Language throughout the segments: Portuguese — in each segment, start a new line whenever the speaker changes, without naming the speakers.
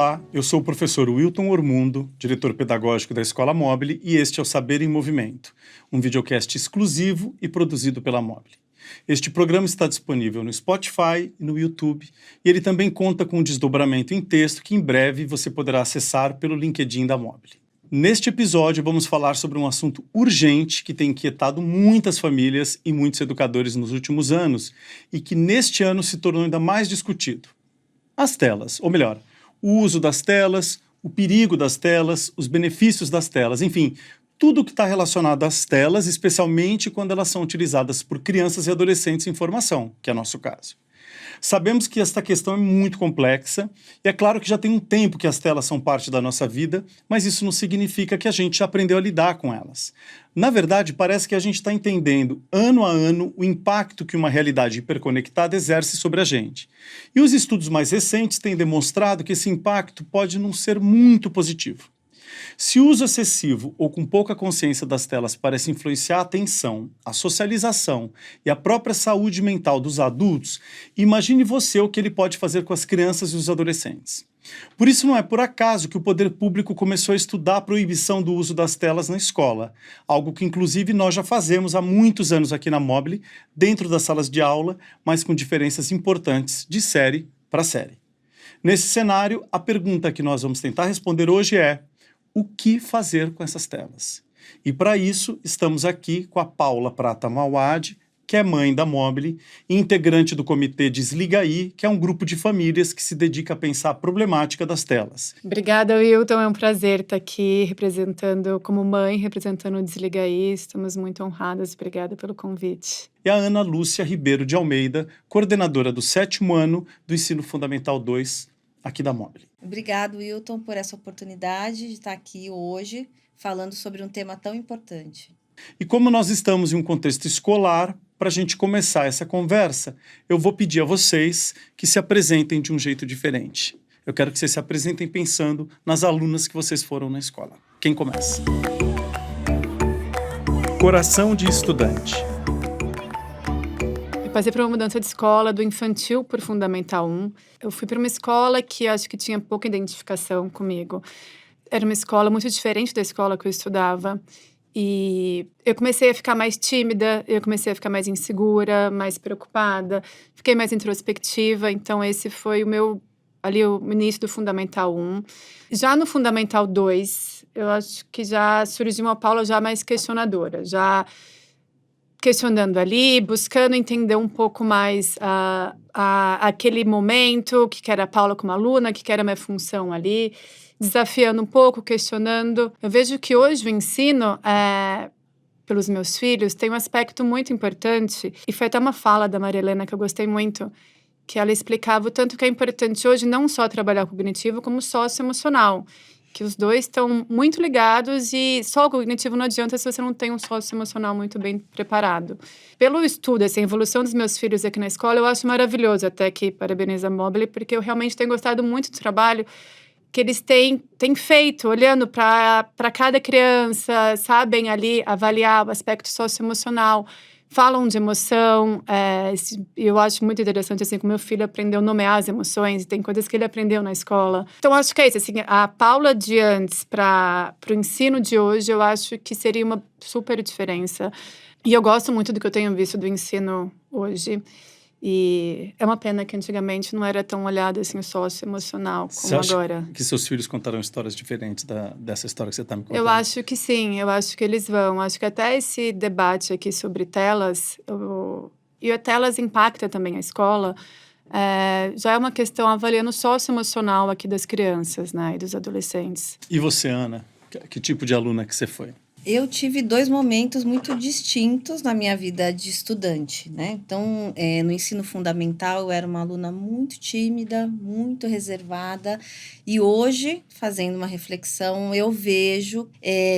Olá, eu sou o professor Wilton Ormundo, diretor pedagógico da Escola Mobile, e este é o Saber em Movimento, um videocast exclusivo e produzido pela Mobile. Este programa está disponível no Spotify e no YouTube, e ele também conta com um desdobramento em texto que em breve você poderá acessar pelo LinkedIn da Mobile. Neste episódio, vamos falar sobre um assunto urgente que tem inquietado muitas famílias e muitos educadores nos últimos anos e que neste ano se tornou ainda mais discutido. As telas, ou melhor, o uso das telas, o perigo das telas, os benefícios das telas, enfim, tudo o que está relacionado às telas, especialmente quando elas são utilizadas por crianças e adolescentes em formação, que é nosso caso. Sabemos que esta questão é muito complexa, e é claro que já tem um tempo que as telas são parte da nossa vida, mas isso não significa que a gente já aprendeu a lidar com elas. Na verdade, parece que a gente está entendendo, ano a ano, o impacto que uma realidade hiperconectada exerce sobre a gente. E os estudos mais recentes têm demonstrado que esse impacto pode não ser muito positivo. Se o uso excessivo ou com pouca consciência das telas parece influenciar a atenção, a socialização e a própria saúde mental dos adultos, imagine você o que ele pode fazer com as crianças e os adolescentes. Por isso não é por acaso que o poder público começou a estudar a proibição do uso das telas na escola, algo que inclusive nós já fazemos há muitos anos aqui na Mobile, dentro das salas de aula, mas com diferenças importantes de série para série. Nesse cenário, a pergunta que nós vamos tentar responder hoje é: o que fazer com essas telas? E para isso, estamos aqui com a Paula Prata Mauad, que é mãe da Mobile e integrante do comitê Desliga Aí, que é um grupo de famílias que se dedica a pensar a problemática das telas.
Obrigada, Wilton. É um prazer estar aqui representando, como mãe, representando o Desliga Aí. Estamos muito honradas. Obrigada pelo convite.
E a Ana Lúcia Ribeiro de Almeida, coordenadora do 7º ano do Ensino Fundamental 2, aqui da Mobile.
Obrigado, Wilton, por essa oportunidade de estar aqui hoje falando sobre um tema tão importante.
E como nós estamos em um contexto escolar, para a gente começar essa conversa, eu vou pedir a vocês que se apresentem de um jeito diferente. Eu quero que vocês se apresentem pensando nas alunas que vocês foram na escola. Quem começa? Coração de estudante.
Eu passei por uma mudança de escola, do infantil para o Fundamental 1. Eu fui para uma escola que acho que tinha pouca identificação comigo. Era uma escola muito diferente da escola que eu estudava. E eu comecei a ficar mais tímida, eu comecei a ficar mais insegura, mais preocupada. Fiquei mais introspectiva, então esse foi o início do Fundamental 1. Já no Fundamental 2, eu acho que já surgiu uma Paula já mais questionadora, já questionando ali, buscando entender um pouco mais aquele momento, o que era a Paula como aluna, o que era a minha função ali, desafiando um pouco, questionando. Eu vejo que hoje o ensino, pelos meus filhos, tem um aspecto muito importante, e foi até uma fala da Maria Helena que eu gostei muito, que ela explicava o tanto que é importante hoje não só trabalhar o cognitivo, como o socioemocional, que os dois estão muito ligados e só o cognitivo não adianta se você não tem um socioemocional muito bem preparado. Pelo estudo, a evolução dos meus filhos aqui na escola, eu acho maravilhoso, até que parabenizo a Mobile, porque eu realmente tenho gostado muito do trabalho que eles têm feito, olhando para cada criança, sabem ali avaliar o aspecto socioemocional, falam de emoção. Eu acho muito interessante, assim, como meu filho aprendeu a nomear as emoções, e tem coisas que ele aprendeu na escola. Então, acho que é isso, assim, a Paula de antes para o ensino de hoje, eu acho que seria uma super diferença. E eu gosto muito do que eu tenho visto do ensino hoje. E é uma pena que antigamente não era tão olhado assim o socioemocional como
Você acha
agora.
que seus filhos contarão histórias diferentes dessa história que você está me contando?
Eu acho que sim, eu acho que eles vão. Acho que até esse debate aqui sobre telas, e a telas impacta também a escola, já é uma questão avaliando o socioemocional aqui das crianças, né, e dos adolescentes.
E você, Ana? Que tipo de aluna que você foi?
Eu tive 2 momentos muito distintos na minha vida de estudante, né? Então, no ensino fundamental, eu era uma aluna muito tímida, muito reservada. E hoje, fazendo uma reflexão, eu vejo,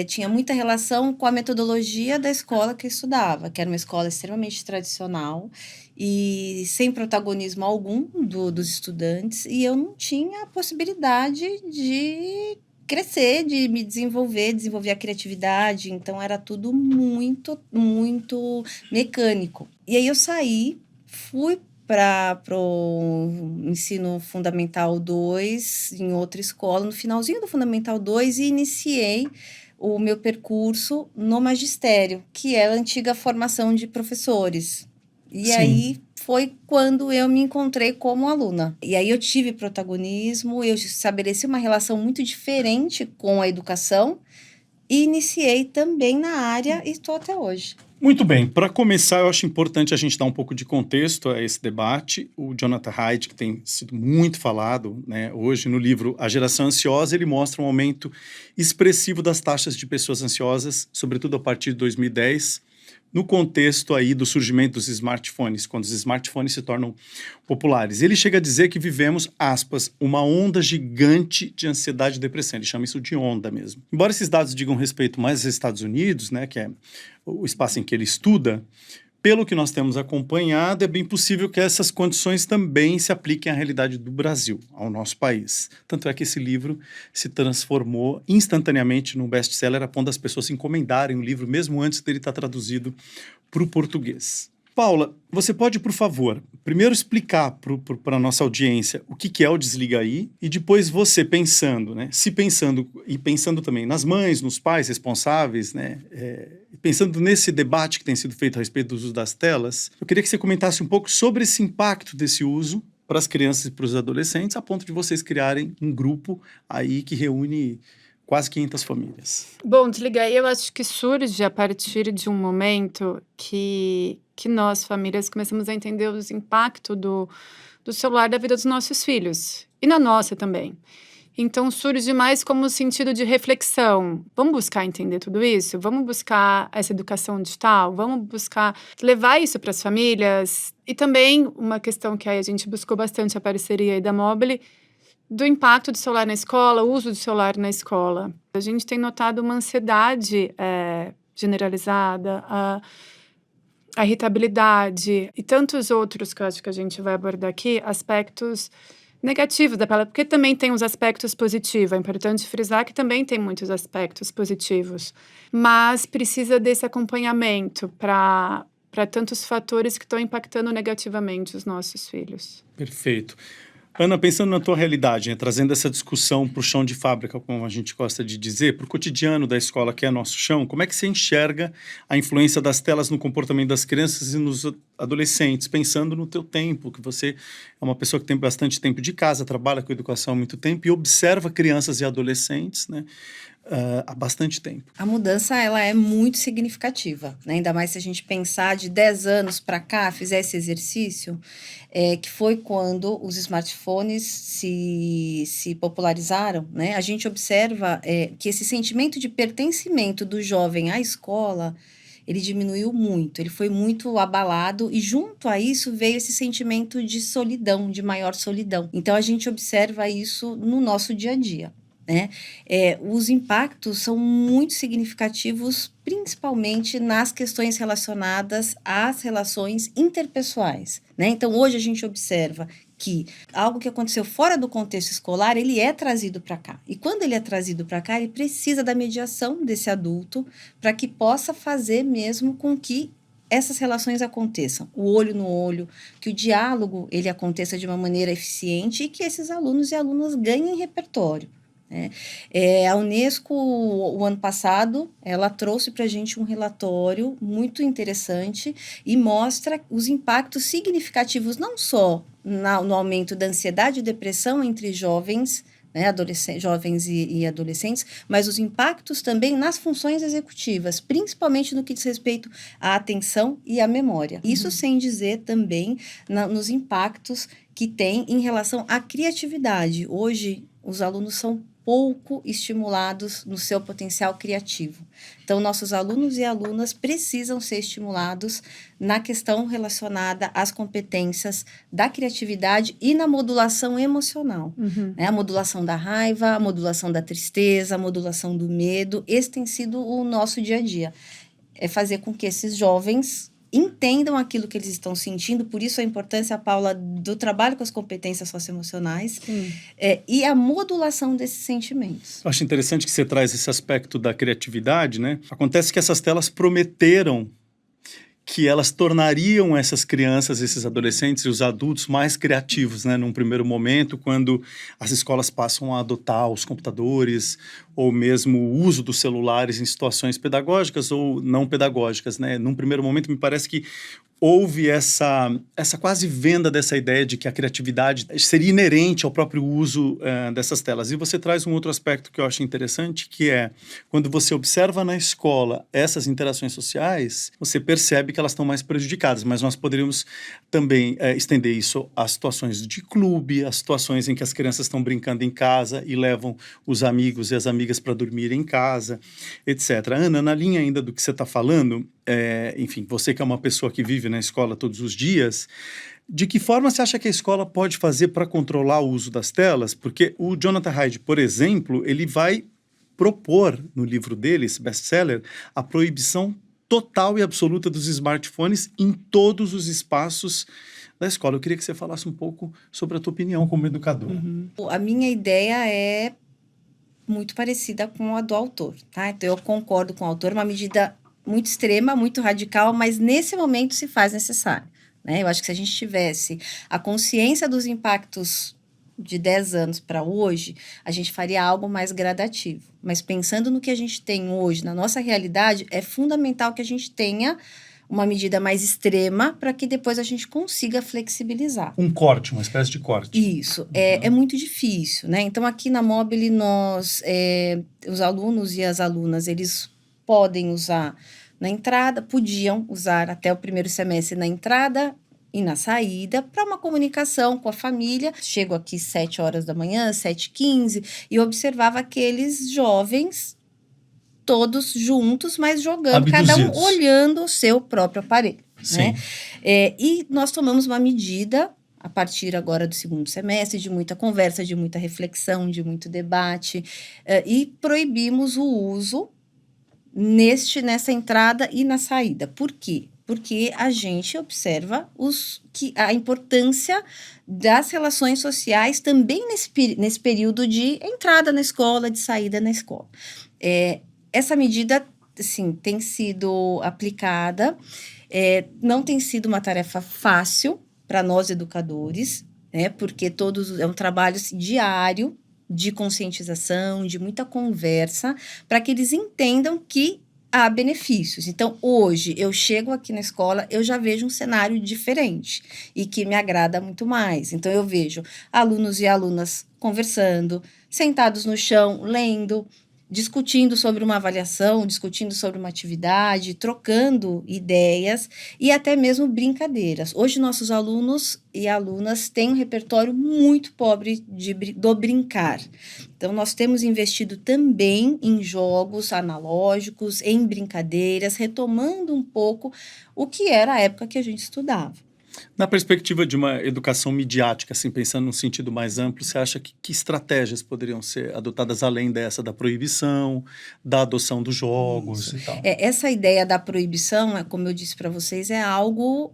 tinha muita relação com a metodologia da escola que eu estudava, que era uma escola extremamente tradicional e sem protagonismo algum dos estudantes. E eu não tinha a possibilidade de crescer, de me desenvolver a criatividade, então era tudo muito, muito mecânico. E aí eu saí, fui para o ensino fundamental 2 em outra escola, no finalzinho do fundamental 2, e iniciei o meu percurso no magistério, que é a antiga formação de professores. E
Sim.
aí foi quando eu me encontrei como aluna. E aí eu tive protagonismo, eu estabeleci uma relação muito diferente com a educação e iniciei também na área e estou até hoje.
Muito bem, para começar, eu acho importante a gente dar um pouco de contexto a esse debate. O Jonathan Haidt, que tem sido muito falado, né, hoje no livro A Geração Ansiosa, ele mostra um aumento expressivo das taxas de pessoas ansiosas, sobretudo a partir de 2010, no contexto aí do surgimento dos smartphones, quando os smartphones se tornam populares. Ele chega a dizer que vivemos, aspas, uma onda gigante de ansiedade e depressão. Ele chama isso de onda mesmo. Embora esses dados digam respeito mais aos Estados Unidos, né, que é o espaço em que ele estuda, pelo que nós temos acompanhado, é bem possível que essas condições também se apliquem à realidade do Brasil, ao nosso país. Tanto é que esse livro se transformou instantaneamente num best-seller, a ponto das pessoas se encomendarem o livro, mesmo antes dele estar traduzido para o português. Paula, você pode, por favor, primeiro explicar para a nossa audiência o que é o Desliga Aí, e depois você pensando, né, e pensando também nas mães, nos pais responsáveis, né, pensando nesse debate que tem sido feito a respeito do uso das telas, eu queria que você comentasse um pouco sobre esse impacto desse uso para as crianças e para os adolescentes, a ponto de vocês criarem um grupo aí que reúne quase 500 famílias.
Bom, Desliga Aí, eu acho que surge a partir de um momento que nós, famílias, começamos a entender os impactos do celular da vida dos nossos filhos. E na nossa também. Então, surge mais como sentido de reflexão. Vamos buscar entender tudo isso? Vamos buscar essa educação digital? Vamos buscar levar isso para as famílias? E também uma questão que aí a gente buscou bastante a parceria aí da Mobile, do impacto do celular na escola, o uso do celular na escola. A gente tem notado uma ansiedade generalizada, a irritabilidade e tantos outros que eu acho que a gente vai abordar aqui, aspectos negativos da palavra, porque também tem os aspectos positivos. É importante frisar que também tem muitos aspectos positivos, mas precisa desse acompanhamento para tantos fatores que estão impactando negativamente os nossos filhos.
Perfeito. Ana, pensando na tua realidade, né, trazendo essa discussão para o chão de fábrica, como a gente gosta de dizer, para o cotidiano da escola, que é nosso chão, como é que você enxerga a influência das telas no comportamento das crianças e nos adolescentes, pensando no teu tempo, que você é uma pessoa que tem bastante tempo de casa, trabalha com educação há muito tempo e observa crianças e adolescentes, né, há bastante tempo.
A mudança, ela é muito significativa, né? Ainda mais se a gente pensar de 10 anos para cá, fizer esse exercício, que foi quando os smartphones se popularizaram, né? A gente observa que esse sentimento de pertencimento do jovem à escola, ele diminuiu muito, ele foi muito abalado e junto a isso veio esse sentimento de solidão, de maior solidão. Então, a gente observa isso no nosso dia a dia. Né? Os impactos são muito significativos, principalmente nas questões relacionadas às relações interpessoais. Né? Então, hoje a gente observa que algo que aconteceu fora do contexto escolar, ele é trazido para cá. E quando ele é trazido para cá, ele precisa da mediação desse adulto para que possa fazer mesmo com que essas relações aconteçam, o olho no olho, que o diálogo ele aconteça de uma maneira eficiente e que esses alunos e alunas ganhem repertório. A Unesco, o ano passado, ela trouxe para a gente um relatório muito interessante e mostra os impactos significativos, não só no aumento da ansiedade e depressão entre jovens, né, jovens e adolescentes, mas os impactos também nas funções executivas, principalmente no que diz respeito à atenção e à memória. Isso sem dizer também nos impactos que tem em relação à criatividade. Hoje, os alunos são pouco estimulados no seu potencial criativo. Então, nossos alunos e alunas precisam ser estimulados na questão relacionada às competências da criatividade e na modulação emocional. Né? A modulação da raiva, a modulação da tristeza, a modulação do medo. Esse tem sido o nosso dia a dia. É fazer com que esses jovens entendam aquilo que eles estão sentindo, por isso a importância, Paula, do trabalho com as competências socioemocionais e a modulação desses sentimentos.
Eu acho interessante que você traz esse aspecto da criatividade, né? Acontece que essas telas prometeram que elas tornariam essas crianças, esses adolescentes e os adultos mais criativos, né, num primeiro momento, quando as escolas passam a adotar os computadores ou mesmo o uso dos celulares em situações pedagógicas ou não pedagógicas, né? Num primeiro momento, me parece que houve essa quase venda dessa ideia de que a criatividade seria inerente ao próprio uso dessas telas. E você traz um outro aspecto que eu acho interessante, que é quando você observa na escola essas interações sociais, você percebe que elas estão mais prejudicadas, mas nós poderíamos também estender isso a situações de clube, a situações em que as crianças estão brincando em casa e levam os amigos e as amigas para dormir em casa, etc. Ana, na linha ainda do que você está falando, enfim, você que é uma pessoa que vive na escola todos os dias, de que forma você acha que a escola pode fazer para controlar o uso das telas? Porque o Jonathan Haidt, por exemplo, ele vai propor no livro dele, esse best-seller, a proibição total e absoluta dos smartphones em todos os espaços da escola. Eu queria que você falasse um pouco sobre a tua opinião como educadora.
A minha ideia é muito parecida com a do autor, tá? Então, eu concordo com o autor, uma medida muito extrema, muito radical, mas nesse momento se faz necessário, né? Eu acho que se a gente tivesse a consciência dos impactos de 10 anos para hoje, a gente faria algo mais gradativo. Mas pensando no que a gente tem hoje, na nossa realidade, é fundamental que a gente tenha uma medida mais extrema para que depois a gente consiga flexibilizar.
Um corte, uma espécie de corte.
Isso, é muito difícil, né? Então, aqui na Mobile, os alunos e as alunas, eles podem usar na entrada, podiam usar até o primeiro semestre na entrada e na saída, para uma comunicação com a família. Chego aqui 7 horas da manhã, 7h15, e observava aqueles jovens todos juntos, mas jogando, cada um olhando o seu próprio aparelho. Né? E nós tomamos uma medida, a partir agora do segundo semestre, de muita conversa, de muita reflexão, de muito debate, e proibimos o uso nessa entrada e na saída. Por quê? Porque a gente observa a importância das relações sociais também nesse período de entrada na escola, de saída na escola. Essa medida, assim, tem sido aplicada, não tem sido uma tarefa fácil para nós educadores, né, porque é um trabalho assim, diário de conscientização, de muita conversa, para que eles entendam que há benefícios. Então, hoje, eu chego aqui na escola, eu já vejo um cenário diferente e que me agrada muito mais. Então, eu vejo alunos e alunas conversando, sentados no chão, lendo, discutindo sobre uma avaliação, discutindo sobre uma atividade, trocando ideias e até mesmo brincadeiras. Hoje, nossos alunos e alunas têm um repertório muito pobre do brincar. Então, nós temos investido também em jogos analógicos, em brincadeiras, retomando um pouco o que era a época que a gente estudava.
Na perspectiva de uma educação midiática, assim, pensando num sentido mais amplo, você acha que estratégias poderiam ser adotadas além dessa da proibição, da adoção dos jogos e tal?
Essa ideia da proibição, como eu disse para vocês, é algo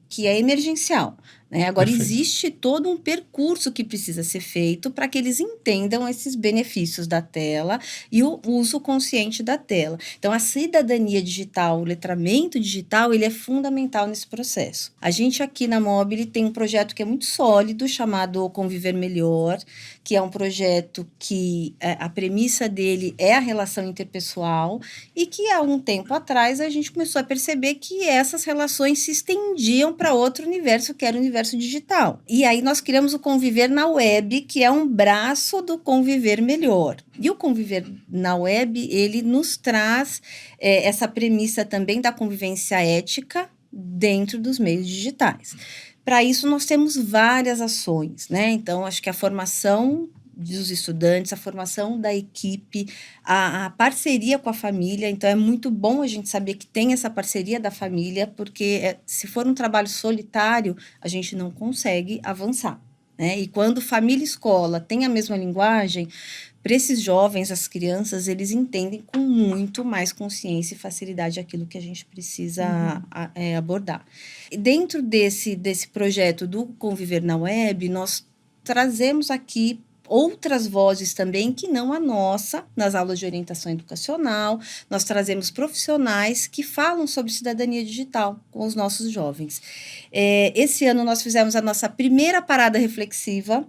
que é emergencial. Né? Agora, existe todo um percurso que precisa ser feito para que eles entendam esses benefícios da tela e o uso consciente da tela. Então, a cidadania digital, o letramento digital, ele é fundamental nesse processo. A gente aqui na Mobile tem um projeto que é muito sólido, chamado Conviver Melhor, que é um projeto que a premissa dele é a relação interpessoal e que, há um tempo atrás, a gente começou a perceber que essas relações se estendiam para outro universo, que era o universo digital. E aí nós criamos o Conviver na Web, que é um braço do Conviver Melhor. E o Conviver na Web, ele nos traz essa premissa também da convivência ética dentro dos meios digitais. Para isso, nós temos várias ações, né? Então, acho que a formação dos estudantes, a formação da equipe, a parceria com a família. Então, é muito bom a gente saber que tem essa parceria da família, porque se for um trabalho solitário, a gente não consegue avançar, né? E quando família e escola têm a mesma linguagem, para esses jovens, as crianças, eles entendem com muito mais consciência e facilidade aquilo que a gente precisa abordar. E dentro desse projeto do Conviver na Web, nós trazemos aqui outras vozes também que não a nossa, nas aulas de orientação educacional. Nós trazemos profissionais que falam sobre cidadania digital com os nossos jovens. Esse ano nós fizemos a nossa primeira parada reflexiva.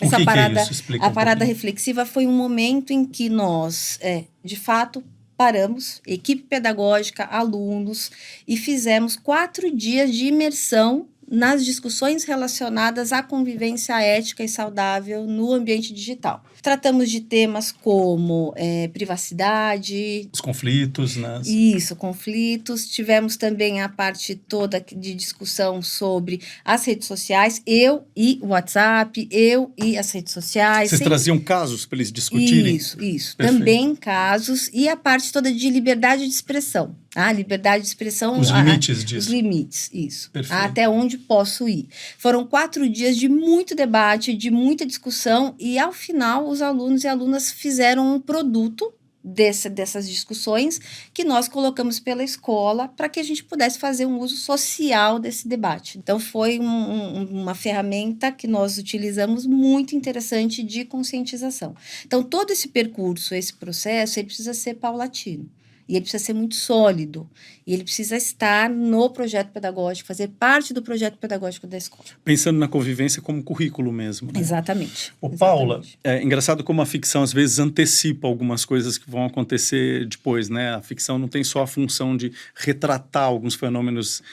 Essa parada,
é isso? Explica
a parada reflexiva foi um momento em que nós, de fato, paramos, equipe pedagógica, alunos, e fizemos 4 dias de imersão nas discussões relacionadas à convivência ética e saudável no ambiente digital. Tratamos de temas como privacidade.
Os conflitos, né?
Isso, conflitos. Tivemos também a parte toda de discussão sobre as redes sociais, eu e o WhatsApp, eu e as redes sociais.
Vocês traziam casos para eles discutirem?
Isso.
Perfeito.
Também casos. E a parte toda de liberdade de expressão. Liberdade de expressão.
Os limites disso.
Os limites, isso.
Perfeito.
Até onde posso ir. Foram 4 dias de muito debate, de muita discussão, e ao final os alunos e alunas fizeram um produto dessas discussões que nós colocamos pela escola para que a gente pudesse fazer um uso social desse debate. Então foi uma ferramenta que nós utilizamos muito interessante de conscientização. Então todo esse percurso, esse processo, ele precisa ser paulatino. E ele precisa ser muito sólido. E ele precisa estar no projeto pedagógico, fazer parte do projeto pedagógico da escola.
Pensando na convivência como currículo mesmo, né?
Exatamente.
Paula, é engraçado como a ficção às vezes antecipa algumas coisas que vão acontecer depois, né? A ficção não tem só a função de retratar alguns fenômenos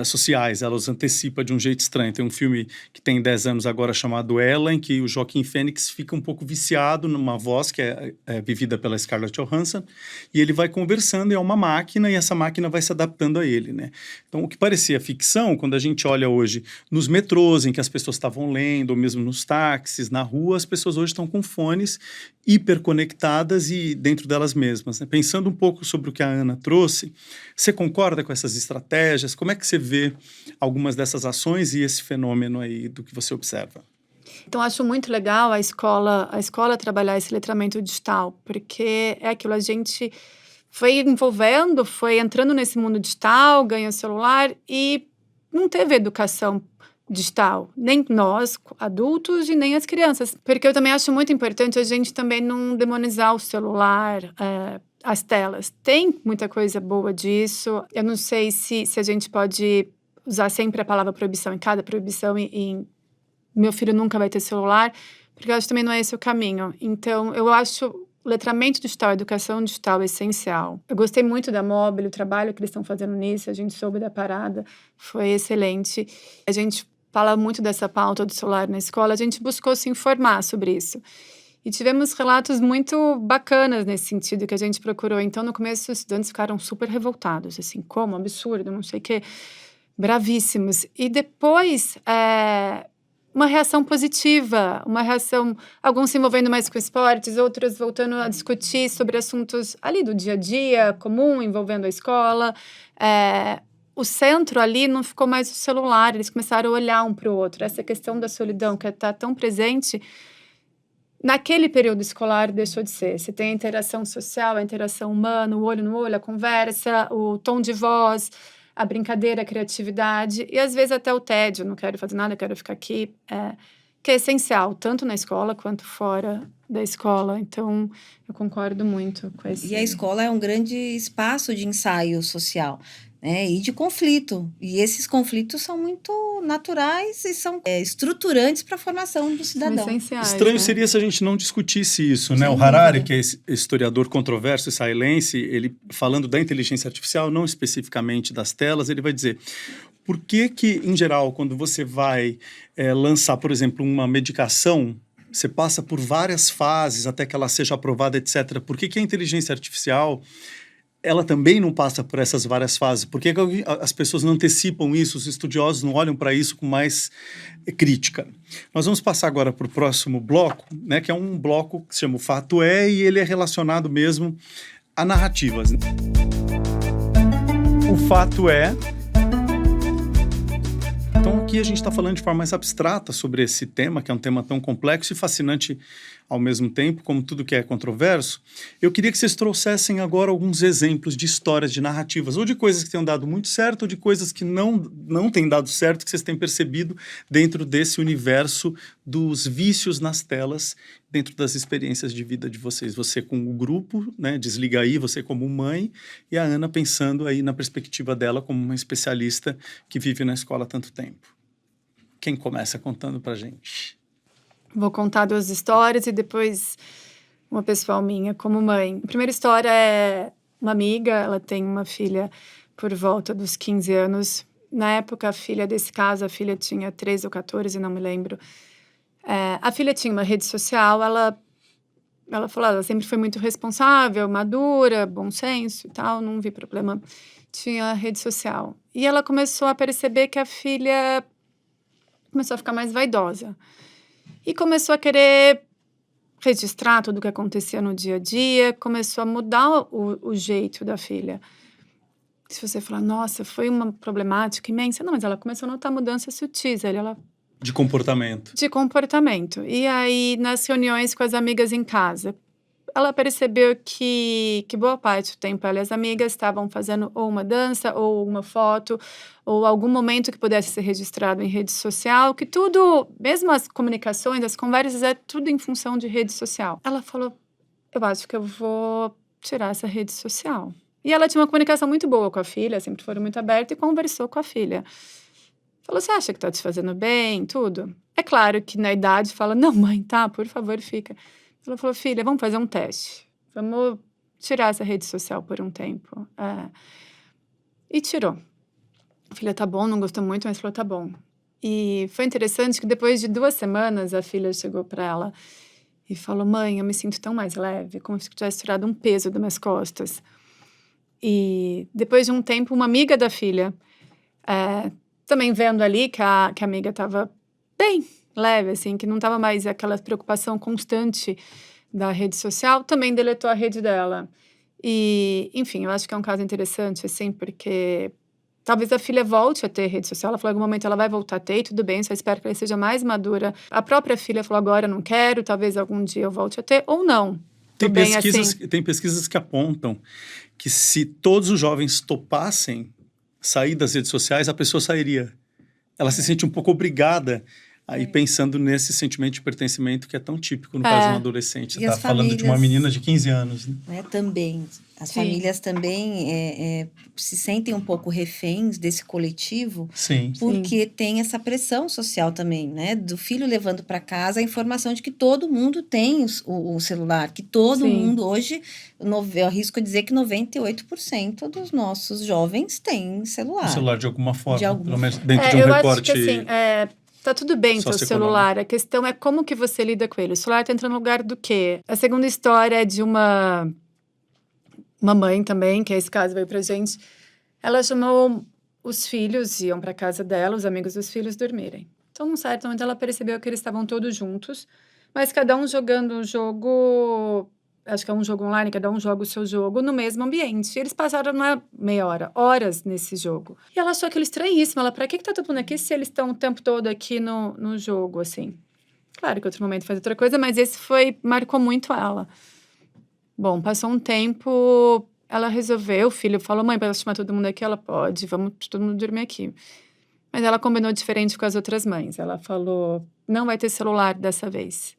sociais, ela os antecipa de um jeito estranho. Tem um filme que tem 10 anos agora chamado Ela, em que o Joaquim Fênix fica um pouco viciado numa voz que é vivida pela Scarlett Johansson, e ele vai conversando, é uma máquina, e essa máquina vai se adaptando a ele, né? Então, o que parecia ficção, quando a gente olha hoje nos metrôs, em que as pessoas estavam lendo, ou mesmo nos táxis, na rua, as pessoas hoje estão com fones hiperconectadas e dentro delas mesmas, né? Pensando um pouco sobre o que a Ana trouxe, você concorda com essas estratégias? Como é que você vê algumas dessas ações e esse fenômeno aí do que você observa?
Então, acho muito legal a escola trabalhar esse letramento digital, porque é aquilo, a gente foi envolvendo, foi entrando nesse mundo digital, ganhou celular e não teve educação digital, nem nós, adultos, e nem as crianças. Porque eu também acho muito importante a gente também não demonizar o celular, as telas. Tem muita coisa boa disso. Eu não sei se a gente pode usar sempre a palavra proibição em cada proibição e meu filho nunca vai ter celular, porque eu acho que também não é esse o caminho. Então, eu acho letramento digital, educação digital essencial. Eu gostei muito da Mobile, o trabalho que eles estão fazendo nisso, a gente soube da parada, foi excelente. A gente fala muito dessa pauta do celular na escola, a gente buscou se informar sobre isso. E tivemos relatos muito bacanas nesse sentido que a gente procurou. Então, no começo, os estudantes ficaram super revoltados, assim, como? Absurdo, não sei o quê, bravíssimos. E depois, uma reação positiva, uma reação, alguns se envolvendo mais com esportes, outros voltando a discutir sobre assuntos ali do dia a dia, comum, envolvendo a escola. O centro ali não ficou mais o celular, eles começaram a olhar um para o outro. Essa questão da solidão que está tão presente, naquele período escolar deixou de ser. Você tem a interação social, a interação humana, o olho no olho, a conversa, o tom de voz, a brincadeira, a criatividade e às vezes até o tédio, não quero fazer nada, quero ficar aqui, que é essencial, tanto na escola quanto fora da escola. Então, eu concordo muito com esse...
E a escola é um grande espaço de ensaio social, né? E de conflito. E esses conflitos são muito naturais e são estruturantes para a formação do cidadão.
São essenciais,
Estranho
né?
seria se a gente não discutisse isso, né?
Sem
O Harari,
dúvida.
que é esse historiador controverso israelense, ele falando da inteligência artificial, não especificamente das telas, ele vai dizer: por que que, em geral, quando você vai lançar, por exemplo, uma medicação, você passa por várias fases até que ela seja aprovada, etc. Por que que a inteligência artificial, ela também não passa por essas várias fases? Por que que as pessoas não antecipam isso, os estudiosos não olham para isso com mais crítica? Nós vamos passar agora para o próximo bloco, né, que é um bloco que se chama O Fato É, e ele é relacionado mesmo a narrativas. O fato é... Então, aqui a gente está falando de forma mais abstrata sobre esse tema, que é um tema tão complexo e fascinante ao mesmo tempo, como tudo que é controverso. Eu queria que vocês trouxessem agora alguns exemplos de histórias, de narrativas, ou de coisas que tenham dado muito certo, ou de coisas que não têm dado certo, que vocês têm percebido dentro desse universo dos vícios nas telas, dentro das experiências de vida de vocês. Você com o grupo, né, Desliga Aí, você como mãe, e a Ana pensando aí na perspectiva dela como uma especialista que vive na escola há tanto tempo. Quem começa contando pra gente?
Vou contar 2 histórias e depois uma pessoal minha como mãe. A primeira história é uma amiga, ela tem uma filha por volta dos 15 anos. Na época, a filha desse caso, a filha tinha 13 ou 14, não me lembro. A filha tinha uma rede social, ela falou, ela sempre foi muito responsável, madura, bom senso e tal, não vi problema. Tinha rede social. E ela começou a perceber que a filha começou a ficar mais vaidosa. E começou a querer registrar tudo o que acontecia no dia a dia, começou a mudar o jeito da filha. Se você falar, nossa, foi uma problemática imensa. Não, mas ela começou a notar mudanças sutis.
De comportamento.
De comportamento. E aí, nas reuniões com as amigas em casa, ela percebeu que boa parte do tempo ela e as amigas estavam fazendo ou uma dança, ou uma foto, ou algum momento que pudesse ser registrado em rede social, que tudo, mesmo as comunicações, as conversas, é tudo em função de rede social. Ela falou, eu acho que eu vou tirar essa rede social. E ela tinha uma comunicação muito boa com a filha, sempre foram muito aberta, e conversou com a filha. Falou, você acha que tá te fazendo bem, tudo? É claro que na idade fala, não mãe, tá, por favor, fica. Ela falou, filha, vamos fazer um teste. Vamos tirar essa rede social por um tempo. E tirou. A filha, tá bom, não gostou muito, mas falou, tá bom. E foi interessante que depois de 2 semanas, a filha chegou para ela e falou, mãe, eu me sinto tão mais leve, como se tivesse tirado um peso das minhas costas. E depois de um tempo, uma amiga da filha, também vendo ali que a amiga estava bem leve, assim, que não estava mais aquela preocupação constante da rede social, também deletou a rede dela. E, enfim, eu acho que é um caso interessante, assim, porque talvez a filha volte a ter rede social. Ela falou, em algum momento ela vai voltar a ter, e tudo bem, só espero que ela seja mais madura. A própria filha falou, agora eu não quero, talvez algum dia eu volte a ter, ou não.
Tem
Assim.
Tem pesquisas que apontam que se todos os jovens topassem sair das redes sociais, a pessoa sairia. Ela se sente um pouco obrigada aí pensando nesse sentimento de pertencimento que é tão típico no caso de um adolescente. Você está falando de uma menina de 15 anos. Né?
Também. As famílias também se sentem um pouco reféns desse coletivo.
Sim.
Porque tem essa pressão social também, né? Do filho levando para casa a informação de que todo mundo tem o celular. Que todo mundo, hoje, eu arrisco a dizer que 98% dos nossos jovens têm celular.
O celular de alguma forma.
Pelo
menos dentro de um recorte.
Eu acho que, assim, tá tudo bem ter o celular, a questão é como que você lida com ele. O celular tá entrando no lugar do quê? A segunda história é de uma mãe também, que esse caso veio pra gente. Ela chamou os filhos, iam pra casa dela, os amigos dos filhos dormirem. Então, num certo momento, ela percebeu que eles estavam todos juntos, mas cada um jogando um jogo, acho que é um jogo online, cada um joga o seu jogo no mesmo ambiente. E eles passaram, não é meia hora, horas nesse jogo. E ela achou aquilo estranhíssimo. Ela, pra que tá todo mundo aqui se eles estão o tempo todo aqui no jogo, assim? Claro que outro momento faz outra coisa, mas esse marcou muito ela. Bom, passou um tempo, ela resolveu, o filho falou, mãe, para chamar todo mundo aqui? Ela, pode, vamos todo mundo dormir aqui. Mas ela combinou diferente com as outras mães. Ela falou, não vai ter celular dessa vez.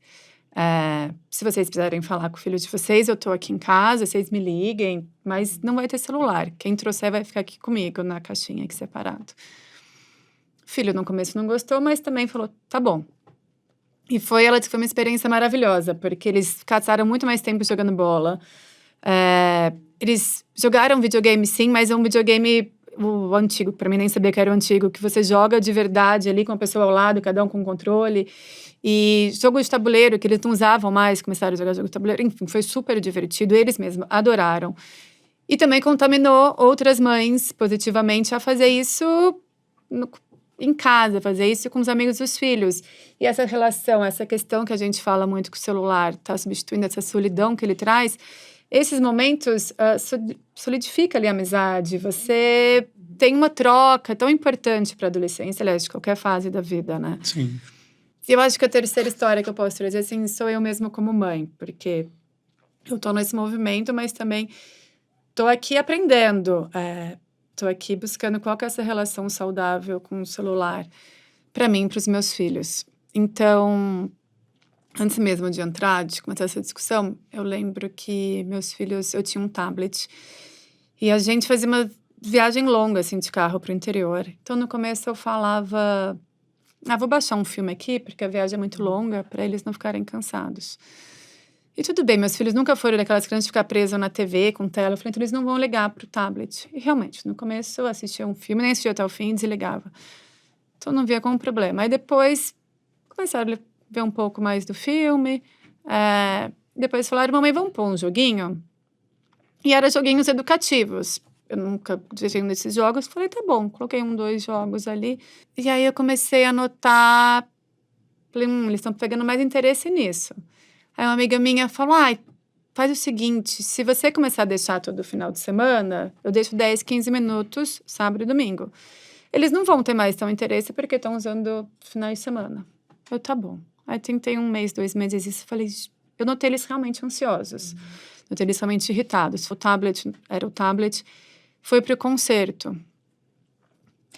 Se vocês quiserem falar com o filho de vocês, eu tô aqui em casa, vocês me liguem, mas não vai ter celular. Quem trouxer vai ficar aqui comigo, na caixinha aqui separado. O filho no começo não gostou, mas também falou, tá bom. E ela disse que foi uma experiência maravilhosa, porque eles passaram muito mais tempo jogando bola. Eles jogaram videogame, sim, mas é um videogame o antigo, pra mim nem sabia que era o antigo, que você joga de verdade ali com a pessoa ao lado, cada um com controle. E jogo de tabuleiro, que eles não usavam mais, começaram a jogar jogo de tabuleiro. Enfim, foi super divertido, eles mesmos adoraram. E também contaminou outras mães positivamente a fazer isso em casa, fazer isso com os amigos dos filhos. E essa relação, essa questão que a gente fala muito com o celular, tá substituindo essa solidão que ele traz, esses momentos solidifica ali a amizade. Você tem uma troca tão importante para a adolescência, aliás, de qualquer fase da vida, né?
Sim.
E eu acho que a terceira história que eu posso trazer, assim, sou eu mesma como mãe, porque eu tô nesse movimento, mas também tô aqui aprendendo, tô aqui buscando qual que é essa relação saudável com o celular para mim e para os meus filhos. Então, antes mesmo de entrar, de começar essa discussão, eu lembro que meus filhos, eu tinha um tablet e a gente fazia uma viagem longa, assim, de carro pro interior. Então, no começo eu falava, vou baixar um filme aqui, porque a viagem é muito longa, para eles não ficarem cansados. E tudo bem, meus filhos nunca foram daquelas crianças de ficar presos na TV, com tela. Eu falei, então eles não vão ligar pro tablet. E realmente, no começo eu assistia um filme, nem assistia até o fim, desligava. Então não via como problema. Aí depois começaram a ver um pouco mais do filme. Depois falaram, mamãe, vamos pôr um joguinho? E eram joguinhos educativos. Eu nunca joguei um desses jogos. Falei, tá bom, coloquei 2 jogos ali. E aí eu comecei a notar, falei, eles estão pegando mais interesse nisso. Aí uma amiga minha falou, faz o seguinte, se você começar a deixar todo final de semana, eu deixo 10, 15 minutos, sábado e domingo. Eles não vão ter mais tão interesse porque estão usando finais de semana. Eu, tá bom. Aí tentei 1 mês, 2 meses isso, falei, eu notei eles realmente ansiosos. Notei eles realmente irritados. O tablet, foi pro concerto.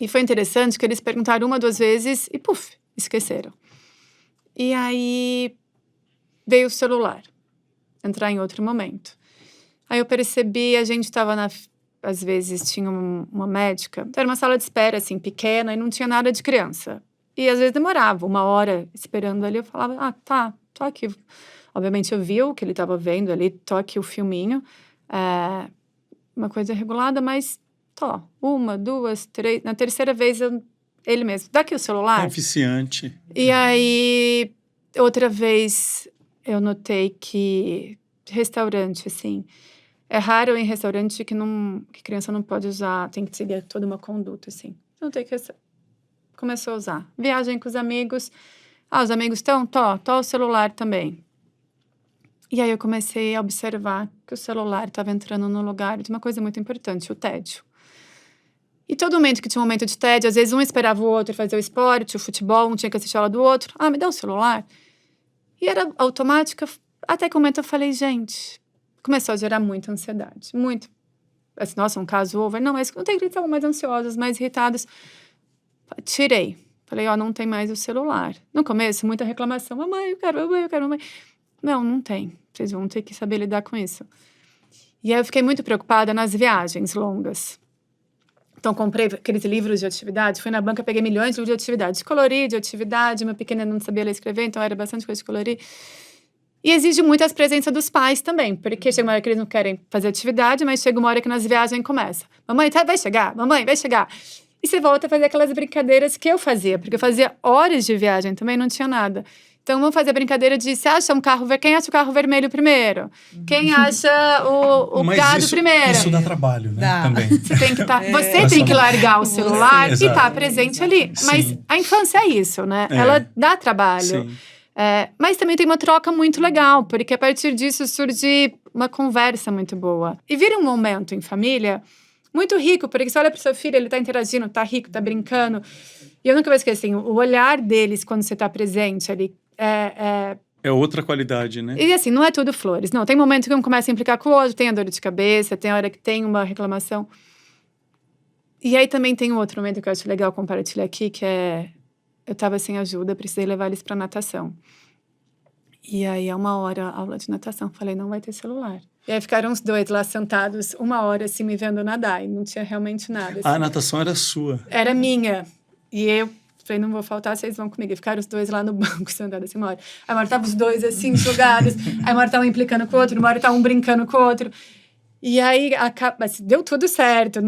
E foi interessante que eles perguntaram 1, 2 vezes e, esqueceram. E aí veio o celular, entrar em outro momento. Aí eu percebi, a gente estava às vezes tinha uma médica, era uma sala de espera, assim, pequena, e não tinha nada de criança. E às vezes demorava 1 hora esperando ali, eu falava, tá, tô aqui. Obviamente eu vi o que ele estava vendo ali, tô aqui o filminho, uma coisa regulada, mas 1, 2, 3, na terceira vez ele mesmo, dá aqui o celular.
É eficiente.
E aí, outra vez, eu notei que restaurante, assim, é raro em restaurante que criança não pode usar, tem que seguir toda uma conduta, assim. Eu notei que começou a usar. Viagem com os amigos. Os amigos estão? O celular também. E aí eu comecei a observar que o celular estava entrando no lugar de uma coisa muito importante, o tédio. E todo momento que tinha um momento de tédio, às vezes um esperava o outro fazer o esporte, o futebol, um tinha que assistir a aula do outro. Me dá o celular. E era automática, até que um momento eu falei, gente, começou a gerar muita ansiedade, muito. Assim, nossa, um caso over. Não, mas não tem que estavam mais ansiosos, mais irritados. Tirei. Falei, não tem mais o celular. No começo, muita reclamação. Mamãe, eu quero, mamãe. Não tem. Vocês vão ter que saber lidar com isso. E aí eu fiquei muito preocupada nas viagens longas. Então, comprei aqueles livros de atividade, fui na banca, peguei milhões de livros de atividade, de colorir, de atividade, meu pequeno não sabia ler e escrever, então era bastante coisa de colorir. E exige muito a presença dos pais também, porque chega uma hora que eles não querem fazer atividade, mas chega uma hora que nas viagens começa. Mamãe, vai chegar, mamãe, vai chegar. E você volta a fazer aquelas brincadeiras que eu fazia, porque eu fazia horas de viagem também, não tinha nada. Então, vamos fazer a brincadeira de, quem acha o carro vermelho primeiro? Quem acha o gado primeiro?
Isso dá trabalho, né?
Dá.
Também.
Você tem que você tem que largar o celular e estar presente ali.
Sim.
Mas a infância é isso, né? Ela dá trabalho.
Sim.
Mas também tem uma troca muito legal, porque a partir disso surge uma conversa muito boa. E vira um momento em família muito rico, porque você olha pro seu filho, ele tá interagindo, tá rico, tá brincando. E eu nunca vou esquecer, assim, o olhar deles quando você tá presente ali
é outra qualidade, né?
E assim, não é tudo flores. Não, tem momento que um começa a implicar com o outro, tem a dor de cabeça, tem a hora que tem uma reclamação. E aí também tem um outro momento que eu acho legal compartilhar aqui, que eu tava sem ajuda, precisei levar eles pra natação. E aí, 1 hora, aula de natação. Falei, não vai ter celular. E aí ficaram os 2 lá sentados, 1 hora assim, me vendo nadar. E não tinha realmente nada. Assim.
A natação era sua.
Era minha. E eu falei, não vou faltar, vocês vão comigo. E ficaram os 2 lá no banco, sentados assim, 1 hora. Aí 1 hora tava os 2 assim, jogados. Aí 1 hora tava um implicando com o outro, 1 hora tava um brincando com o outro. E aí, assim, deu tudo certo.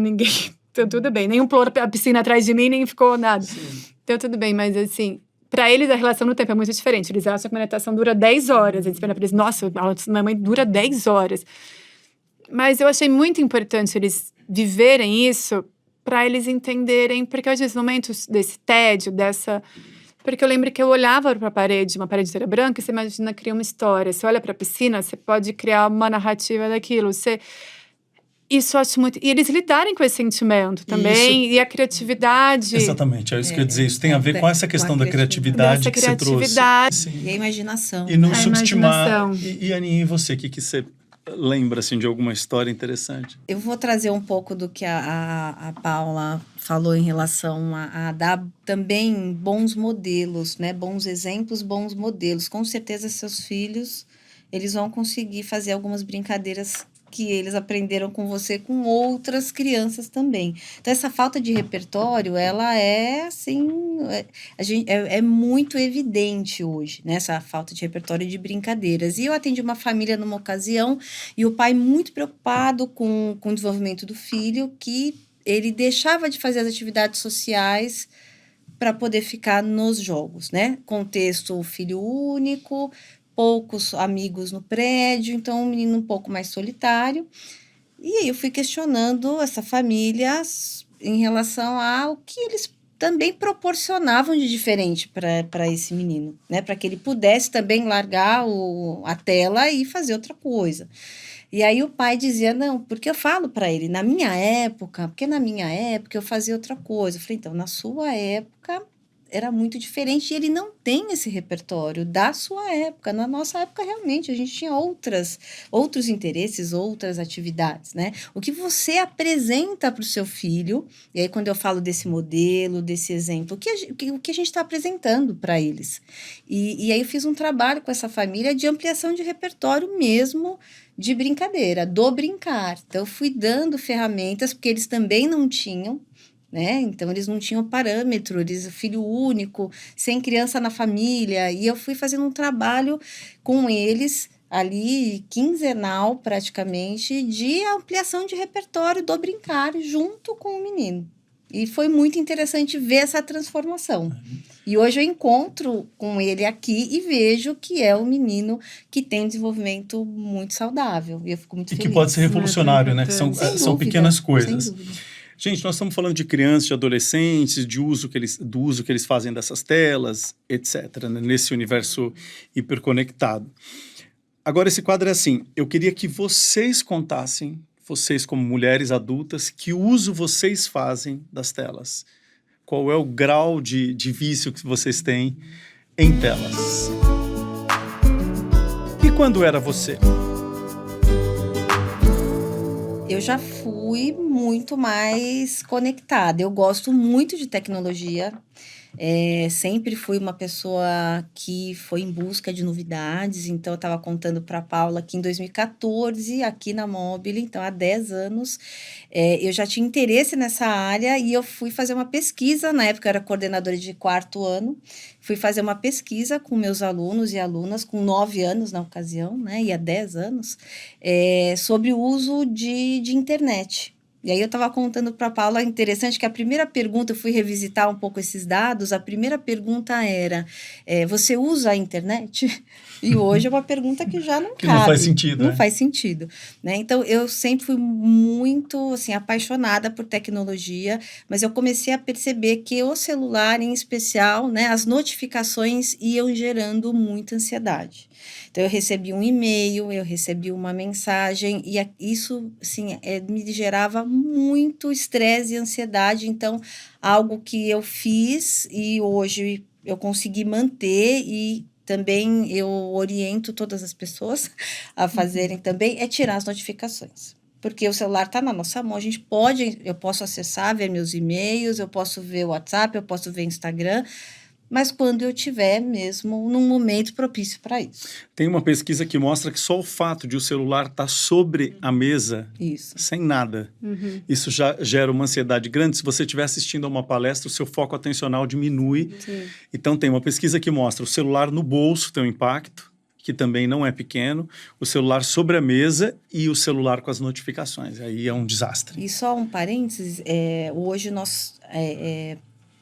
Deu tudo bem. Nenhum pulou a piscina atrás de mim, nem ficou nada. Sim. Deu tudo bem, mas assim... Pra eles, a relação no tempo é muito diferente. Eles acham que a natação dura 10 horas. Eles pensam pra eles, nossa, a aula da minha mãe dura 10 horas. Mas eu achei muito importante eles viverem isso para eles entenderem, porque hoje, nesses momentos desse tédio, porque eu lembro que eu olhava para a parede, uma parede inteira branca, e você imagina criar uma história. Você olha para a piscina, você pode criar uma narrativa daquilo. Isso eu acho muito. E eles lidarem com esse sentimento também, e a criatividade.
Exatamente, é isso que eu ia dizer. Isso tem a ver com essa questão da criatividade que você trouxe.
E a imaginação.
E não
A
subestimar.
imaginação.
E Aninha, e você? O que você lembra assim, de alguma história interessante?
Eu vou trazer um pouco do que a Paula falou em relação a dar também bons modelos, né? Bons exemplos, bons modelos. Com certeza, seus filhos, eles vão conseguir fazer algumas brincadeiras que eles aprenderam com você, com outras crianças também. Então, essa falta de repertório, ela é, assim, é muito evidente hoje, né? Essa falta de repertório de brincadeiras. E eu atendi uma família numa ocasião, e o pai muito preocupado com o desenvolvimento do filho, que ele deixava de fazer as atividades sociais para poder ficar nos jogos, né? Contexto filho único, poucos amigos no prédio, então um menino um pouco mais solitário. E aí eu fui questionando essa família em relação ao que eles também proporcionavam de diferente para esse menino, né? Para que ele pudesse também largar a tela e fazer outra coisa. E aí o pai dizia, não, porque eu falo para ele, na minha época eu fazia outra coisa. Eu falei, então, na sua época era muito diferente, e ele não tem esse repertório da sua época. Na nossa época, realmente, a gente tinha outros interesses, outras atividades, né? O que você apresenta para o seu filho, e aí quando eu falo desse modelo, desse exemplo, o que a gente está apresentando para eles? E aí eu fiz um trabalho com essa família de ampliação de repertório mesmo, de brincadeira, do brincar. Então, eu fui dando ferramentas, porque eles também não tinham, né? Então, eles não tinham parâmetro, eles filho único, sem criança na família, e eu fui fazendo um trabalho com eles, ali, quinzenal praticamente, de ampliação de repertório do brincar, junto com o menino. E foi muito interessante ver essa transformação. E hoje eu encontro com ele aqui e vejo que é um menino que tem um desenvolvimento muito saudável. E eu fico muito feliz.
E que pode ser revolucionário, né? São pequenas coisas.
Sem dúvida.
Gente, nós estamos falando de crianças, de adolescentes, do uso que eles fazem dessas telas, etc., né? Nesse universo hiperconectado. Agora, esse quadro é assim, eu queria que vocês contassem, vocês como mulheres adultas, que uso vocês fazem das telas. Qual é o grau de vício que vocês têm em telas? E quando era você?
Eu já fui muito mais conectada. Eu gosto muito de tecnologia. Sempre fui uma pessoa que foi em busca de novidades. Então, eu estava contando para a Paula que em 2014, aqui na Mobile, então há 10 anos, eu já tinha interesse nessa área e eu fui fazer uma pesquisa. Na época, eu era coordenadora de 4º ano. Fui fazer uma pesquisa com meus alunos e alunas, com 9 anos na ocasião, né, e há 10 anos, sobre o uso de internet. E aí eu estava contando para a Paula, interessante que a primeira pergunta, eu fui revisitar um pouco esses dados, a primeira pergunta era, você usa a internet? E hoje é uma pergunta que já não
que
cabe.
Não faz sentido,
Não faz sentido, né? Então, eu sempre fui muito, assim, apaixonada por tecnologia, mas eu comecei a perceber que o celular, em especial, né, as notificações iam gerando muita ansiedade. Então, eu recebi um e-mail, eu recebi uma mensagem, e isso, assim, me gerava muito estresse e ansiedade. Então, algo que eu fiz e hoje eu consegui manter, e também eu oriento todas as pessoas a fazerem também, é tirar as notificações. Porque o celular está na nossa mão, eu posso acessar, ver meus e-mails, eu posso ver o WhatsApp, eu posso ver Instagram, mas quando eu tiver mesmo num momento propício para isso.
Tem uma pesquisa que mostra que só o fato de o celular estar sobre a mesa, sem nada, isso já gera uma ansiedade grande. Se você estiver assistindo a uma palestra, o seu foco atencional diminui.
Sim.
Então tem uma pesquisa que mostra o celular no bolso tem um impacto, que também não é pequeno, o celular sobre a mesa e o celular com as notificações. Aí é um desastre.
E só um parênteses, hoje nós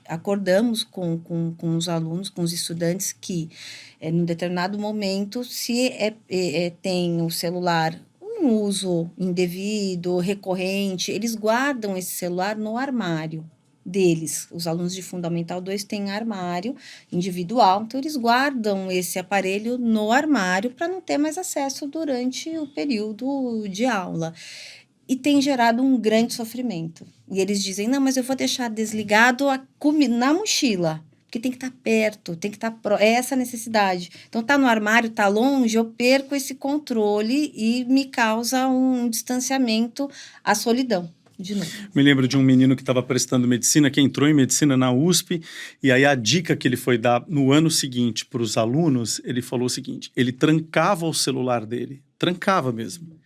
acordamos com os alunos, com os estudantes, que num determinado momento, se tem o celular um uso indevido, recorrente, eles guardam esse celular no armário deles. Os alunos de Fundamental 2 têm armário individual, então eles guardam esse aparelho no armário para não ter mais acesso durante o período de aula. e tem gerado um grande sofrimento. E eles dizem, não, mas eu vou deixar desligado na mochila, porque tem que estar perto, tem que estar é essa a necessidade. Então, tá no armário, tá longe, eu perco esse controle e me causa um distanciamento, a solidão. De novo.
Me lembro de um menino que estava prestando medicina, que entrou em medicina na USP, e aí a dica que ele foi dar no ano seguinte para os alunos, ele falou o seguinte, ele trancava o celular dele, trancava mesmo,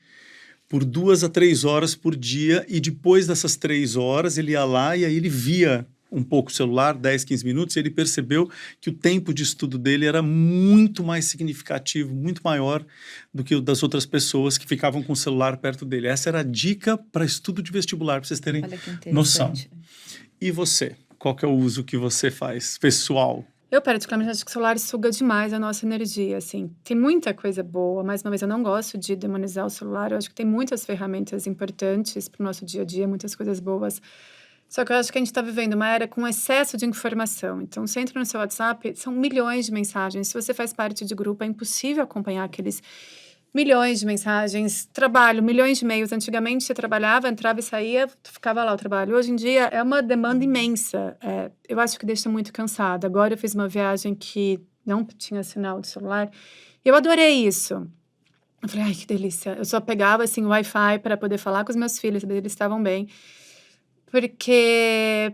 por 2 a 3 horas por dia, e depois dessas 3 horas ele ia lá e aí ele via um pouco o celular, 10, 15 minutos, e ele percebeu que o tempo de estudo dele era muito mais significativo, muito maior do que o das outras pessoas que ficavam com o celular perto dele. Essa era a dica para estudo de vestibular, para vocês terem noção. E você? Qual que é o uso que você faz, pessoal?
Eu, particularmente, acho que o celular suga demais a nossa energia, assim. Tem muita coisa boa, mais uma vez, eu não gosto de demonizar o celular, eu acho que tem muitas ferramentas importantes para o nosso dia a dia, muitas coisas boas. Só que eu acho que a gente está vivendo uma era com excesso de informação. Então, você entra no seu WhatsApp, são milhões de mensagens. Se você faz parte de grupo, é impossível acompanhar aqueles milhões de mensagens. Trabalho, milhões de e-mails. Antigamente, você trabalhava, entrava e saía, ficava lá o trabalho. Hoje em dia, é uma demanda imensa. Eu acho que deixa muito cansada. Agora, eu fiz uma viagem que não tinha sinal de celular. E eu adorei isso. Eu falei, ai, que delícia. Eu só pegava, assim, o Wi-Fi para poder falar com os meus filhos, eles estavam bem. Porque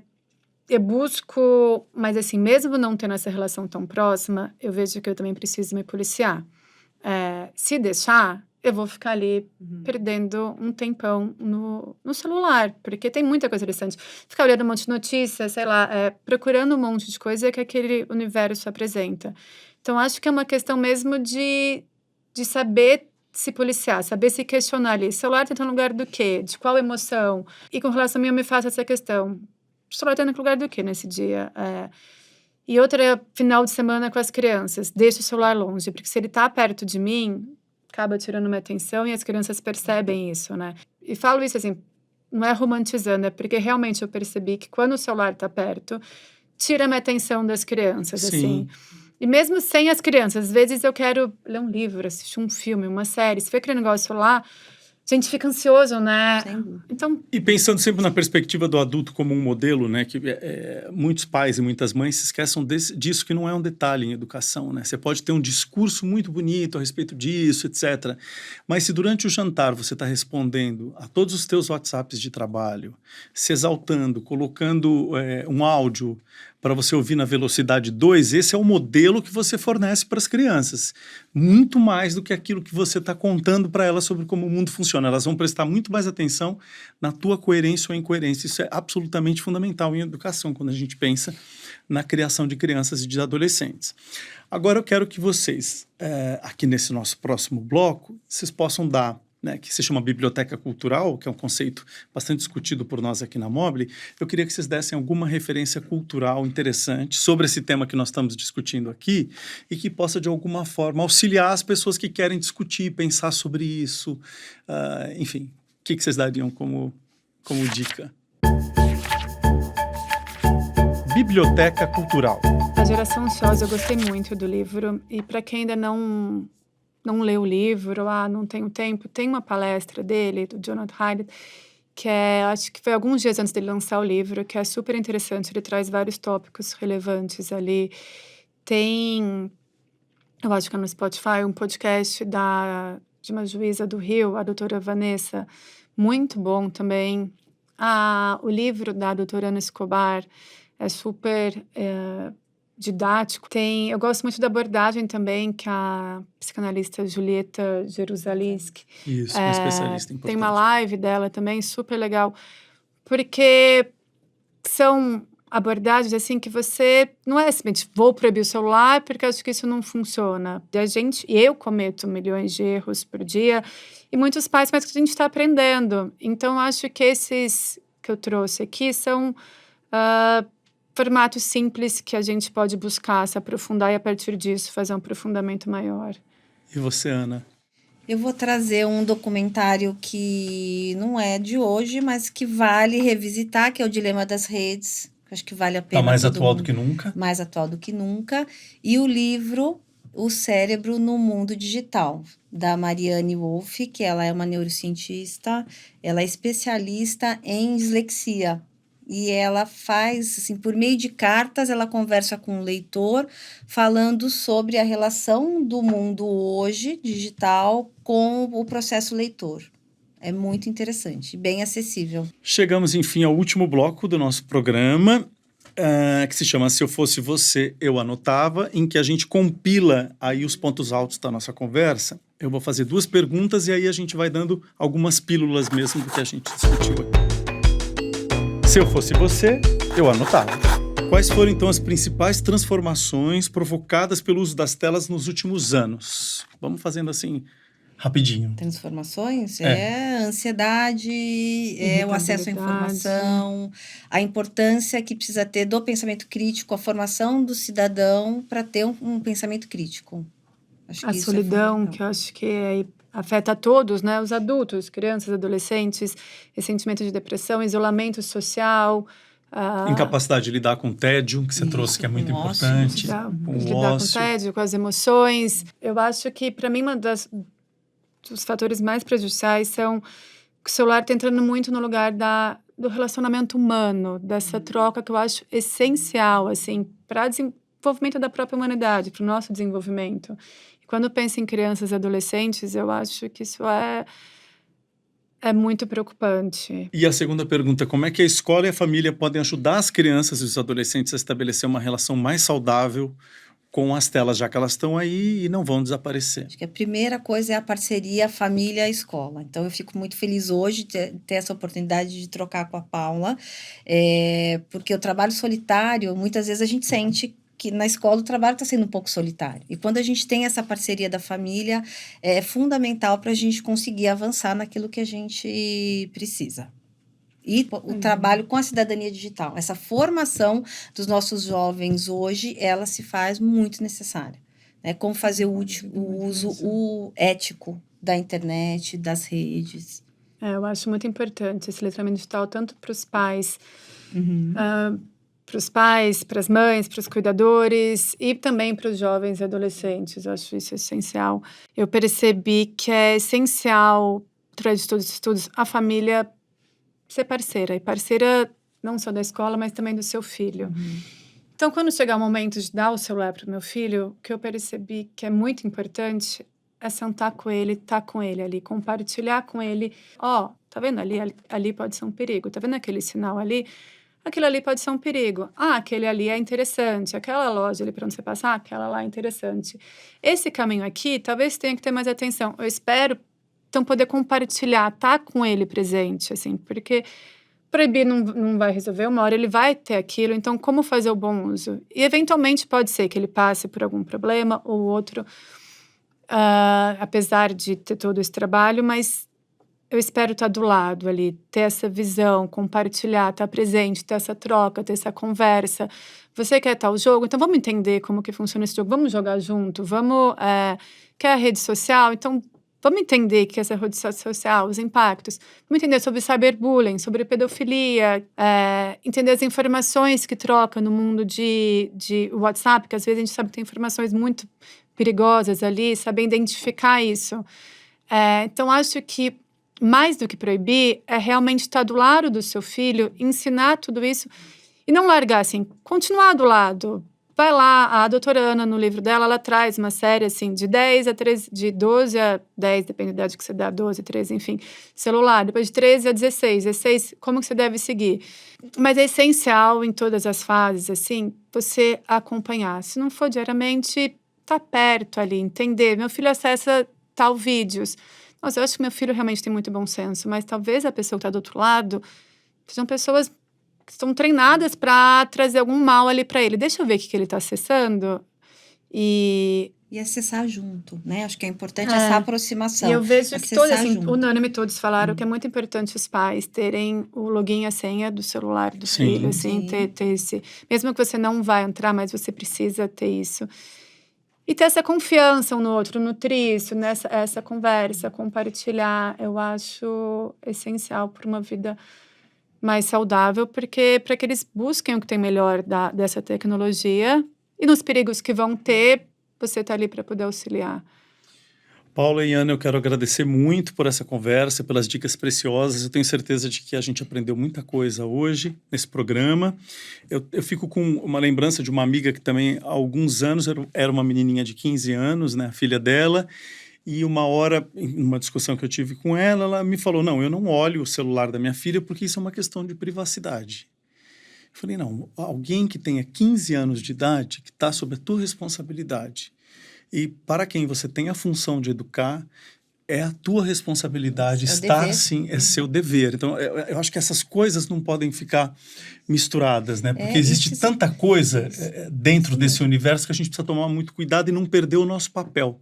eu busco, mas assim, mesmo não tendo essa relação tão próxima, eu vejo que eu também preciso me policiar. Se deixar, eu vou ficar ali perdendo um tempão no celular, porque tem muita coisa interessante. Ficar olhando um monte de notícias, sei lá, procurando um monte de coisa que aquele universo apresenta. Então, acho que é uma questão mesmo de saber se policiar, saber se questionar ali. O celular tá no lugar do quê? De qual emoção? E com relação a mim, eu me faço essa questão. O celular tá no lugar do quê nesse dia? E outra, final de semana com as crianças. Deixa o celular longe, porque se ele tá perto de mim, acaba tirando minha atenção e as crianças percebem isso, né? E falo isso assim, não é romantizando, é porque realmente eu percebi que quando o celular tá perto, tira minha atenção das crianças,
Sim.
assim. E mesmo sem as crianças, às vezes eu quero ler um livro, assistir um filme, uma série. Se vê aquele negócio lá, a gente fica ansioso, né? Então,
e pensando sempre na perspectiva do adulto como um modelo, né? Que muitos pais e muitas mães se esquecem disso, que não é um detalhe em educação, né? Você pode ter um discurso muito bonito a respeito disso, etc. Mas se durante o jantar você está respondendo a todos os teus WhatsApps de trabalho, se exaltando, colocando um áudio para você ouvir na velocidade 2, esse é o modelo que você fornece para as crianças. Muito mais do que aquilo que você está contando para elas sobre como o mundo funciona. Elas vão prestar muito mais atenção na tua coerência ou incoerência. Isso é absolutamente fundamental em educação, quando a gente pensa na criação de crianças e de adolescentes. Agora eu quero que vocês, aqui nesse nosso próximo bloco, vocês possam dar, né, que se chama biblioteca cultural, que é um conceito bastante discutido por nós aqui na Mobile. Eu queria que vocês dessem alguma referência cultural interessante sobre esse tema que nós estamos discutindo aqui e que possa, de alguma forma, auxiliar as pessoas que querem discutir, pensar sobre isso. Enfim, o que vocês dariam como dica? Biblioteca cultural.
A Geração Ansiosa, eu gostei muito do livro. E para quem ainda não leu o livro, não tenho tempo, tem uma palestra dele, do Jonathan Haidt, que acho que foi alguns dias antes dele lançar o livro, que é super interessante. Ele traz vários tópicos relevantes ali. Tem, eu acho que é no Spotify, um podcast de uma juíza do Rio, a doutora Vanessa, muito bom também. O livro da doutora Ana Escobar é super didático. Eu gosto muito da abordagem também que a psicanalista Julieta Jerusalski.
Isso, uma especialista importante.
Tem uma live dela também, super legal, porque são abordagens assim que você não é simplesmente vou proibir o celular porque acho que isso não funciona. Eu cometo milhões de erros por dia e muitos pais, mas que a gente está aprendendo. Então acho que esses que eu trouxe aqui são formatos simples que a gente pode buscar, se aprofundar e a partir disso fazer um aprofundamento maior.
E você, Ana?
Eu vou trazer um documentário que não é de hoje, mas que vale revisitar, que é o Dilema das Redes. Acho que vale a pena.
Está mais atual do que nunca.
Mais atual do que nunca. E o livro O Cérebro no Mundo Digital, da Marianne Wolf, que ela é uma neurocientista, ela é especialista em dislexia. E ela faz, assim, por meio de cartas, ela conversa com o leitor, falando sobre a relação do mundo hoje, digital, com o processo leitor. É muito interessante, bem acessível.
Chegamos, enfim, ao último bloco do nosso programa, que se chama Se Eu Fosse Você, Eu Anotava, em que a gente compila aí os pontos altos da nossa conversa. Eu vou fazer 2 perguntas e aí a gente vai dando algumas pílulas mesmo do que a gente discutiu aqui. Se eu fosse você, eu anotava. Quais foram, então, as principais transformações provocadas pelo uso das telas nos últimos anos? Vamos fazendo assim, rapidinho.
Transformações é ansiedade, é o acesso à informação, a importância que precisa ter do pensamento crítico, a formação do cidadão para ter um pensamento crítico. Acho
A
que isso
solidão,
fundamental.
que eu acho que afeta a todos, né? Os adultos, crianças, adolescentes, esse sentimento de depressão, isolamento social.
Incapacidade de lidar com o tédio, que você trouxe, que é muito
com o ócio,
importante.
de
Com o
lidar com o
ócio.
tédio, com as emoções. Eu acho que, para mim, dos fatores mais prejudiciais são que o celular está entrando muito no lugar do relacionamento humano, dessa troca que eu acho essencial, assim, para o desenvolvimento da própria humanidade, para o nosso desenvolvimento. E quando eu penso em crianças e adolescentes, eu acho que isso é muito preocupante.
E a segunda pergunta, como é que a escola e a família podem ajudar as crianças e os adolescentes a estabelecer uma relação mais saudável com as telas, já que elas estão aí e não vão desaparecer?
Acho que a primeira coisa é a parceria família-escola. Então, eu fico muito feliz hoje de ter essa oportunidade de trocar com a Paula, porque o trabalho solitário, muitas vezes a gente sente que na escola o trabalho está sendo um pouco solitário. E quando a gente tem essa parceria da família, é fundamental para a gente conseguir avançar naquilo que a gente precisa. E o trabalho com a cidadania digital, essa formação dos nossos jovens hoje, ela se faz muito necessária. Né? Como fazer o uso ético da internet, das redes.
Eu acho muito importante esse letramento digital, tanto para os pais, para as mães, para os cuidadores e também para os jovens e adolescentes. Eu acho isso essencial. Eu percebi que é essencial, através de todos os estudos, a família ser parceira. E parceira não só da escola, mas também do seu filho. Então, quando chegar o momento de dar o celular para o meu filho, o que eu percebi que é muito importante é sentar com ele, estar com ele ali, compartilhar com ele. Tá vendo ali pode ser um perigo. Tá vendo aquele sinal ali? Aquilo ali pode ser um perigo. Aquele ali é interessante. Aquela loja ali para onde você passar, aquela lá é interessante. Esse caminho aqui, talvez tenha que ter mais atenção. Eu espero, então, poder compartilhar, estar com ele presente, assim, porque proibir não vai resolver, uma hora ele vai ter aquilo, então como fazer o bom uso? E eventualmente pode ser que ele passe por algum problema ou outro, apesar de ter todo esse trabalho, mas eu espero estar do lado ali, ter essa visão, compartilhar, estar presente, ter essa troca, ter essa conversa. Você quer tal jogo? Então vamos entender como que funciona esse jogo, vamos jogar junto, quer a rede social? Então vamos entender que essa rede social, os impactos. Vamos entender sobre cyberbullying, sobre pedofilia, entender as informações que troca no mundo de WhatsApp, que às vezes a gente sabe que tem informações muito perigosas ali, saber identificar isso. Então, acho que mais do que proibir, é realmente estar do lado do seu filho, ensinar tudo isso e não largar, assim, continuar do lado. Vai lá, a doutora Ana, no livro dela, ela traz uma série, assim, de 10 a 13, de 12 a 10, depende da idade que você dá, 12, 13, enfim, celular. Depois de 13 a 16, como que você deve seguir? Mas é essencial em todas as fases, assim, você acompanhar. Se não for diariamente, tá perto ali, entender. Meu filho acessa tal vídeos. Nossa, eu acho que meu filho realmente tem muito bom senso, mas talvez a pessoa que está do outro lado sejam pessoas que estão treinadas para trazer algum mal ali para ele. Deixa eu ver o que ele está acessando
E acessar junto, né? Acho que é importante essa aproximação.
E eu vejo que todos, assim,
junto.
unânime, todos falaram que é muito importante os pais terem o login e a senha do celular do filho, assim, ter esse... Mesmo que você não vai entrar, mas você precisa ter isso. E ter essa confiança um no outro, nutrir isso, essa conversa, compartilhar, eu acho essencial para uma vida mais saudável, porque para que eles busquem o que tem melhor dessa tecnologia e nos perigos que vão ter, você tá ali para poder auxiliar.
Paula e Ana, eu quero agradecer muito por essa conversa, pelas dicas preciosas. Eu tenho certeza de que a gente aprendeu muita coisa hoje nesse programa. Eu fico com uma lembrança de uma amiga que também há alguns anos era uma menininha de 15 anos, né, a filha dela, e uma hora, em uma discussão que eu tive com ela, ela me falou, não, eu não olho o celular da minha filha porque isso é uma questão de privacidade. Eu falei, não, alguém que tenha 15 anos de idade, que está sob a tua responsabilidade, e para quem você tem a função de educar, é a tua responsabilidade estar assim, é seu dever. Então, eu acho que essas coisas não podem ficar misturadas, né? Porque existe tanta coisa dentro desse universo que a gente precisa tomar muito cuidado e não perder o nosso papel.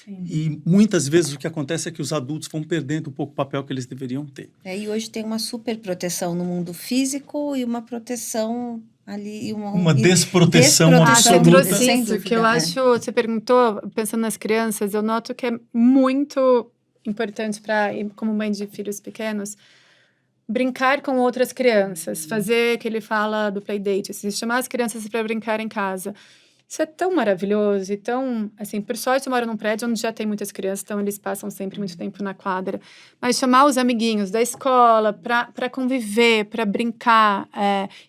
Sim. E muitas vezes o que acontece é que os adultos vão perdendo um pouco o papel que eles deveriam ter.
E hoje tem uma super proteção no mundo físico e uma proteção... ali
uma desproteção
absoluta.
absoluta.
Você trouxe isso, que eu acho, você perguntou, pensando nas crianças, eu noto que é muito importante para, como mãe de filhos pequenos, brincar com outras crianças, fazer que ele fala do playdate, assim, chamar as crianças para brincar em casa. Isso é tão maravilhoso e tão, assim, por sorte eu moro num prédio onde já tem muitas crianças, então eles passam sempre muito tempo na quadra. Mas chamar os amiguinhos da escola para conviver, para brincar,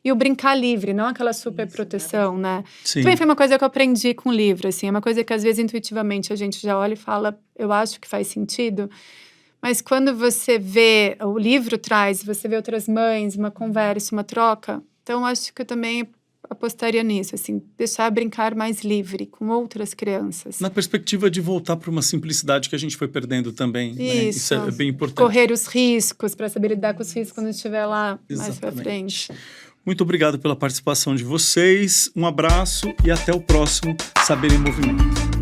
e o brincar livre, não aquela super proteção, né?
Sim.
Também foi uma coisa que eu aprendi com o livro, assim, é uma coisa que às vezes intuitivamente a gente já olha e fala, eu acho que faz sentido, mas quando você vê, o livro traz, você vê outras mães, uma conversa, uma troca, então acho que eu também apostaria nisso, assim, deixar brincar mais livre com outras crianças.
Na perspectiva de voltar para uma simplicidade que a gente foi perdendo também.
Isso,
né? Isso é bem importante.
Correr os riscos, para saber lidar com os riscos quando estiver lá mais para frente.
Muito obrigado pela participação de vocês, um abraço e até o próximo Saber em Movimento.